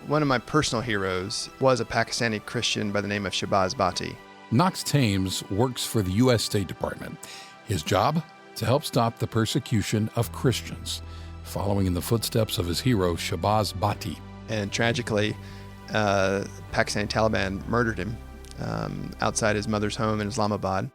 One of my personal heroes was a Pakistani Christian by the name of Shahbaz Bhatti. Knox Thames works for the U.S. State Department. His job? To help stop the persecution of Christians, following in the footsteps of his hero, Shahbaz Bhatti. And tragically, Pakistani Taliban murdered him outside his mother's home in Islamabad.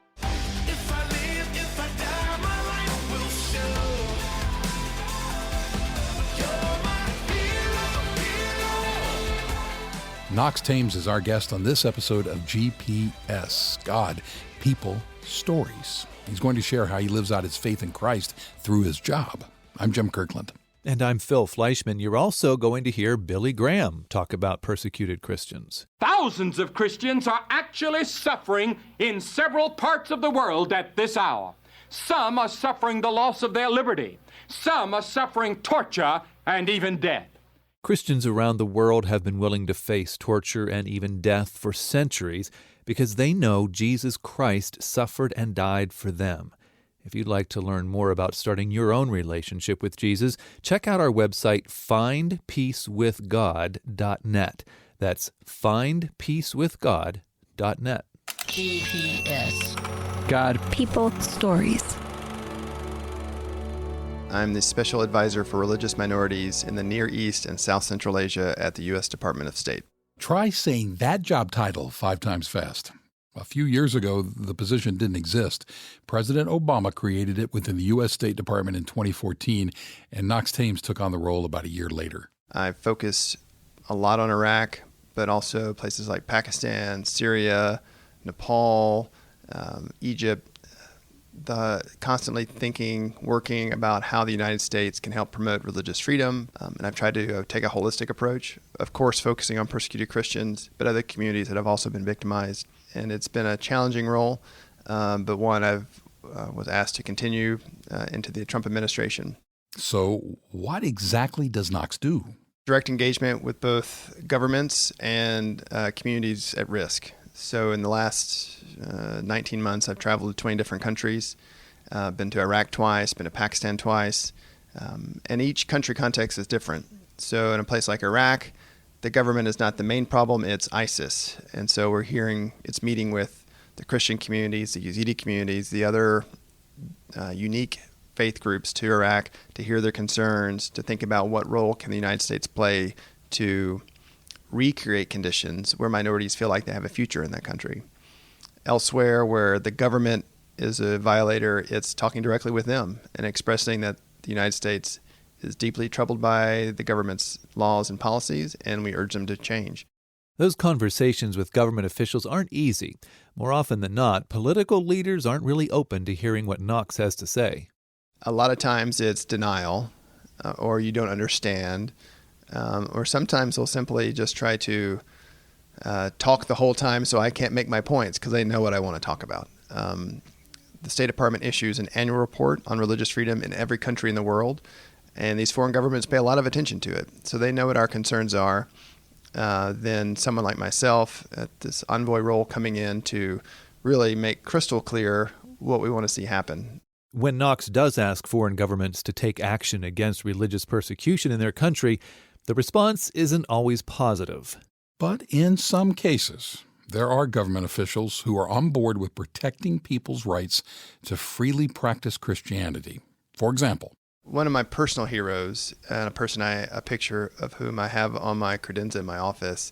Knox Thames is our guest on this episode of GPS, God, People, Stories. He's going to share how he lives out his faith in Christ through his job. I'm Jim Kirkland. And I'm Phil Fleischman. You're also going to hear Billy Graham talk about persecuted Christians. Thousands of Christians are actually suffering in several parts of the world at this hour. Some are suffering the loss of their liberty. Some are suffering torture and even death. Christians around the world have been willing to face torture and even death for centuries because they know Jesus Christ suffered and died for them. If you'd like to learn more about starting your own relationship with Jesus, check out our website, findpeacewithgod.net. That's findpeacewithgod.net. GPS. God. People. Stories. I'm the Special Advisor for Religious Minorities in the Near East and South Central Asia at the U.S. Department of State. Try saying that job title 5 times fast. A few years ago, the position didn't exist. President Obama created it within the U.S. State Department in 2014, and Knox Thames took on the role about a year later. I focus a lot on Iraq, but also places like Pakistan, Syria, Nepal, Egypt. Constantly thinking, working about how the United States can help promote religious freedom. And I've tried to take a holistic approach, of course, focusing on persecuted Christians, but other communities that have also been victimized. And it's been a challenging role, but one I've was asked to continue into the Trump administration. So what exactly does Knox do? Direct engagement with both governments and communities at risk. So in the last 19 months, I've traveled to 20 different countries, been to Iraq twice, been to Pakistan twice, and each country context is different. So in a place like Iraq, the government is not the main problem, it's ISIS. And so we're hearing it's meeting with the Christian communities, the Yazidi communities, the other unique faith groups to Iraq to hear their concerns, to think about what role can the United States play to recreate conditions where minorities feel like they have a future in that country. Elsewhere, where the government is a violator, it's talking directly with them and expressing that the United States is deeply troubled by the government's laws and policies, and we urge them to change. Those conversations with government officials aren't easy. More often than not, political leaders aren't really open to hearing what Knox has to say. A lot of times it's denial, or you don't understand, or sometimes they'll simply just try to talk the whole time so I can't make my points because they know what I want to talk about. The State Department issues an annual report on religious freedom in every country in the world, and these foreign governments pay a lot of attention to it. So they know what our concerns are. Then someone like myself at this envoy role coming in to really make crystal clear what we want to see happen. When Knox does ask foreign governments to take action against religious persecution in their country, the response isn't always positive. But in some cases, there are government officials who are on board with protecting people's rights to freely practice Christianity. For example, one of my personal heroes, and a picture of whom I have on my credenza in my office,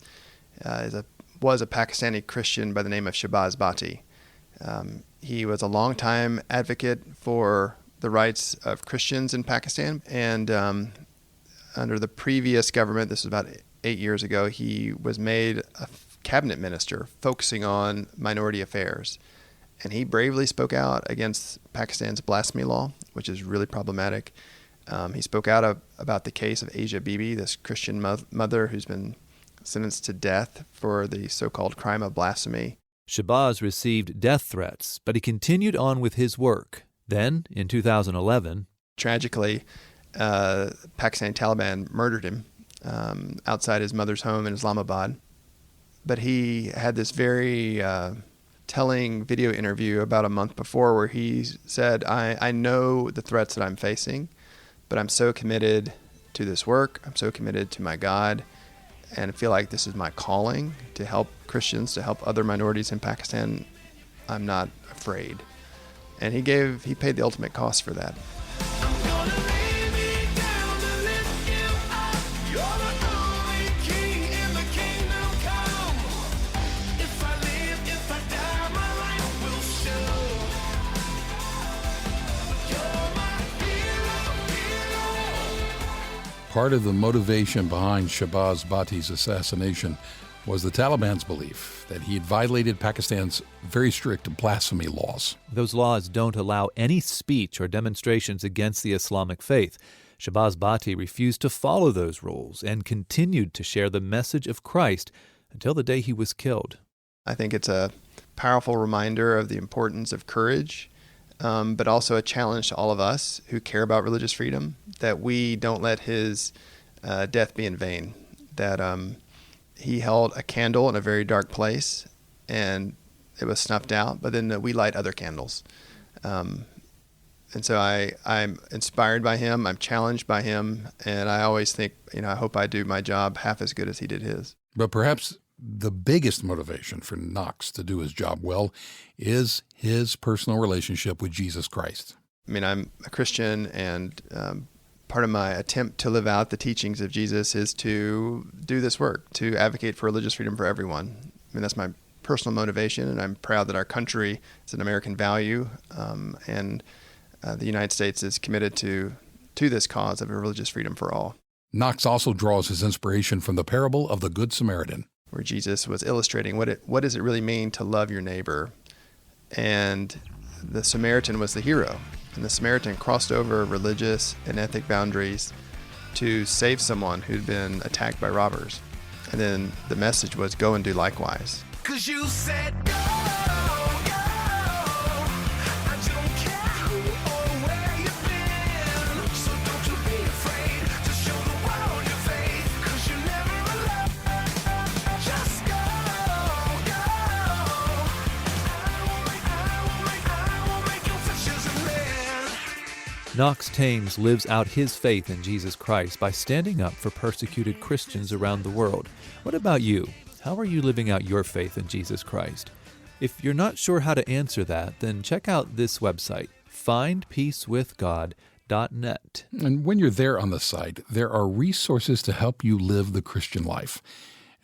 was a Pakistani Christian by the name of Shahbaz Bhatti. He was a longtime advocate for the rights of Christians in Pakistan, and under the previous government, this was about 8 years ago, he was made a cabinet minister focusing on minority affairs. And he bravely spoke out against Pakistan's blasphemy law, which is really problematic. He spoke out about the case of Asia Bibi, this Christian mother who's been sentenced to death for the so-called crime of blasphemy. Shahbaz received death threats, but he continued on with his work. Then, in 2011, tragically, Pakistani Taliban murdered him outside his mother's home in Islamabad. But he had this very telling video interview about a month before where he said, I know the threats that I'm facing, but I'm so committed to this work. I'm so committed to my God. and feel like this is my calling to help Christians, to help other minorities in Pakistan, I'm not afraid. And he paid the ultimate cost for that. Part of the motivation behind Shahbaz Bhatti's assassination was the Taliban's belief that he had violated Pakistan's very strict blasphemy laws. Those laws don't allow any speech or demonstrations against the Islamic faith. Shahbaz Bhatti refused to follow those rules and continued to share the message of Christ until the day he was killed. I think it's a powerful reminder of the importance of courage, but also a challenge to all of us who care about religious freedom, that we don't let his death be in vain, that he held a candle in a very dark place and it was snuffed out, but then we light other candles. And so I'm inspired by him, I'm challenged by him, and I always think, I hope I do my job half as good as he did his. But perhaps the biggest motivation for Knox to do his job well is his personal relationship with Jesus Christ. I'm a Christian, and part of my attempt to live out the teachings of Jesus is to do this work, to advocate for religious freedom for everyone. That's my personal motivation, and I'm proud that our country is an American value, and the United States is committed to this cause of religious freedom for all. Knox also draws his inspiration from the parable of the Good Samaritan, where Jesus was illustrating what does it really mean to love your neighbor. And the Samaritan was the hero. And the Samaritan crossed over religious and ethnic boundaries to save someone who'd been attacked by robbers. And then the message was, go and do likewise. 'Cause you said go, go. I don't care who or where you've been. So don't you be afraid to show the world your faith. 'Cause you're never alone. Just go, go. I will make your fishes a man. Knox Thames lives out his faith in Jesus Christ by standing up for persecuted Christians around the world. What about you? How are you living out your faith in Jesus Christ? If you're not sure how to answer that, then check out this website, findpeacewithgod.net. And when you're there on the site, there are resources to help you live the Christian life.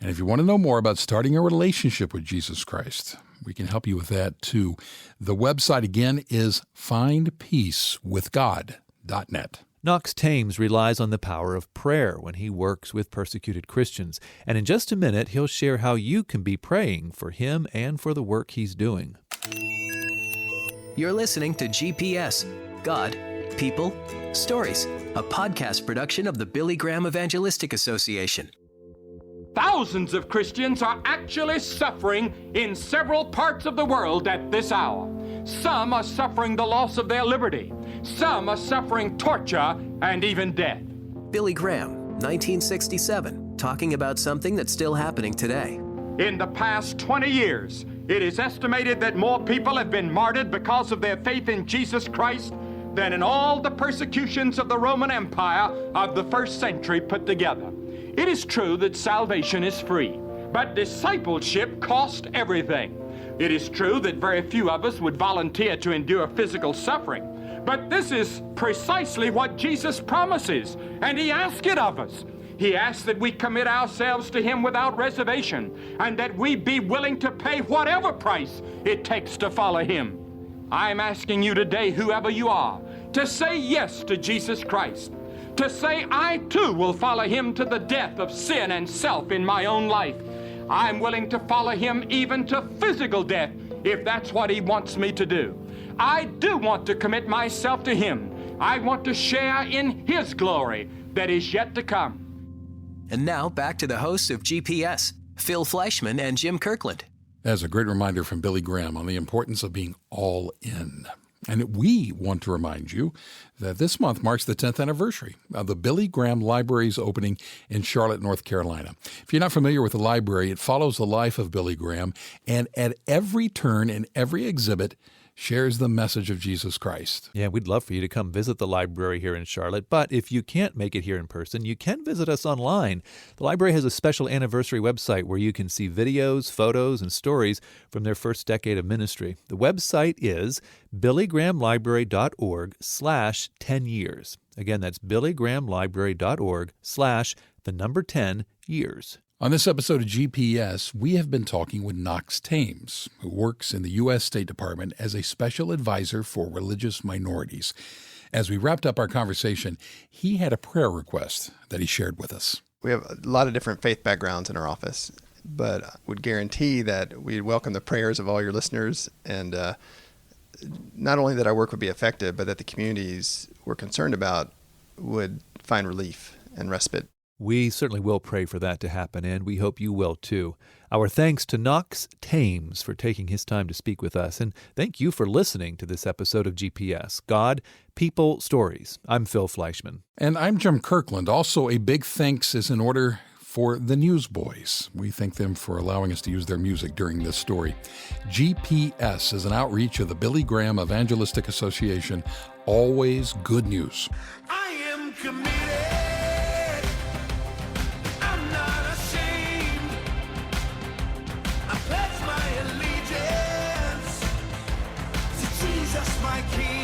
And if you want to know more about starting a relationship with Jesus Christ, we can help you with that too. The website again is findpeacewithgod.net. Knox Thames relies on the power of prayer when he works with persecuted Christians. And in just a minute, he'll share how you can be praying for him and for the work he's doing. You're listening to GPS, God, People, Stories, a podcast production of the Billy Graham Evangelistic Association. Thousands of Christians are actually suffering in several parts of the world at this hour. Some are suffering the loss of their liberty. Some are suffering torture and even death. Billy Graham, 1967, talking about something that's still happening today. In the past 20 years, it is estimated that more people have been martyred because of their faith in Jesus Christ than in all the persecutions of the Roman Empire of the first century put together. It is true that salvation is free, but discipleship costs everything. It is true that very few of us would volunteer to endure physical suffering, but this is precisely what Jesus promises, and he asks it of us. He asks that we commit ourselves to him without reservation, and that we be willing to pay whatever price it takes to follow him. I'm asking you today, whoever you are, to say yes to Jesus Christ, to say, I too will follow him to the death of sin and self in my own life. I'm willing to follow him even to physical death if that's what he wants me to do. I do want to commit myself to him. I want to share in his glory that is yet to come. And now back to the hosts of GPS, Phil Fleischman and Jim Kirkland. As a great reminder from Billy Graham on the importance of being all in. And we want to remind you that this month marks the 10th anniversary of the Billy Graham Library's opening in Charlotte, North Carolina. If you're not familiar with the library, it follows the life of Billy Graham, and at every turn and every exhibit shares the message of Jesus Christ. Yeah, we'd love for you to come visit the library here in Charlotte, but if you can't make it here in person, you can visit us online. The library has a special anniversary website where you can see videos, photos, and stories from their first decade of ministry. The website is billygrahamlibrary.org/10 years. Again, that's billygrahamlibrary.org/10 years. On this episode of GPS, we have been talking with Knox Thames, who works in the U.S. State Department as a special advisor for religious minorities. As we wrapped up our conversation, he had a prayer request that he shared with us. We have a lot of different faith backgrounds in our office, but I would guarantee that we'd welcome the prayers of all your listeners, and not only that our work would be effective, but that the communities we're concerned about would find relief and respite. We certainly will pray for that to happen, and we hope you will too. Our thanks to Knox Thames for taking his time to speak with us, and thank you for listening to this episode of GPS, God, People, Stories. I'm Phil Fleischman. And I'm Jim Kirkland. Also, a big thanks is in order for the Newsboys. We thank them for allowing us to use their music during this story. GPS is an outreach of the Billy Graham Evangelistic Association. Always good news. I am committed. I'm not ashamed. I pledge my allegiance to Jesus, my King.